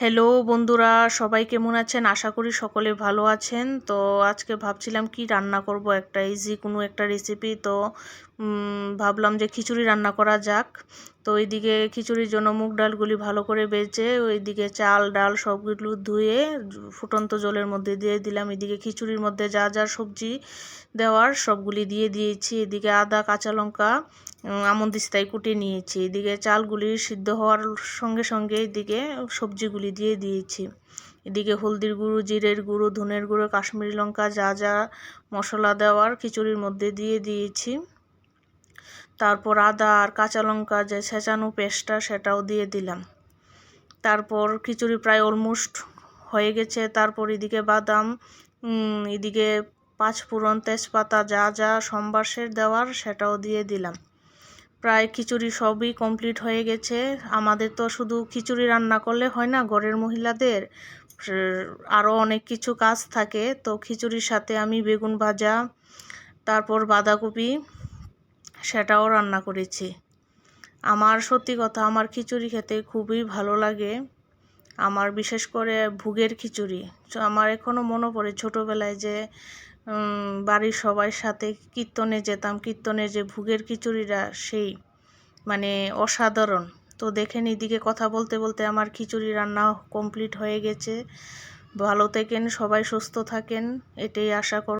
Hello বন্ধুরা, সবাই কেমন আছেন? আশা করি সকলে ভালো আছেন। তো আজকে ভাবছিলাম কি রান্না করব, একটা ইজি কোনো একটা রেসিপি। তো ভাবলাম যে খিচুড়ি রান্না করা যাক। তো এইদিকে খিচুড়ির জন্য মুগ ডালগুলি ভালো করে বেজে ওইদিকে চাল ডাল সবগুলো ধুয়ে ফুটন্ত জলের মধ্যে দিয়ে দিলাম। এদিকে খিচুড়ির মধ্যে যা যা সবজি দেওয়ার সবগুলি দিয়ে দিয়েছি। এদিকে আদা কাঁচা লঙ্কা আমন্দিস্তায় কুটে নিয়েছি। এদিকে চালগুলি সিদ্ধ হওয়ার সঙ্গে সঙ্গে এদিকে সবজিগুলি দিয়ে দিয়েছি। এদিকে হলদির গুঁড়ো, জিরের গুঁড়ো, ধনের গুঁড়ো, কাশ্মীরি লঙ্কা যা যা মশলা দেওয়ার খিচুড়ির মধ্যে দিয়ে দিয়েছি। তারপর আদা আর কাঁচা লঙ্কা যে ছেঁচানো পেস্টটা সেটাও দিয়ে দিলাম। তারপর খিচুড়ি প্রায় অলমোস্ট হয়ে গেছে। তারপর এদিকে বাদাম, এদিকে পাঁচফোড়ন, তেজপাতা যা যা সম্বাসের দেওয়ার সেটাও দিয়ে দিলাম। প্রায় খিচুড়ি সবই কমপ্লিট হয়ে গেছে। আমাদের তো শুধু খিচুড়ি রান্না করলে হয় না, ঘরের মহিলাদের আরও অনেক কিছু কাজ থাকে। তো খিচুড়ির সাথে আমি বেগুন ভাজা, তারপর বাঁধাকপি সেটাও রান্না করেছি। আমার সত্যি কথা, আমার খিচুড়ি খেতে খুবই ভালো লাগে। আমার বিশেষ করে ভুগের খিচুড়ি। আমার এখনও মনে পড়ে ছোটোবেলায় যে বাড়ির সবার সাথে কীর্তনে যেতাম, কীর্তনের যে ভুগের খিচুড়িটা সেই মানে অসাধারণ। তো দেখেন এদিকে কথা বলতে বলতে আমার খিচুড়ি রান্না কমপ্লিট হয়ে গেছে। ভালো থাকেন সবাই, সুস্থ থাকেন, এটাই আশা করি।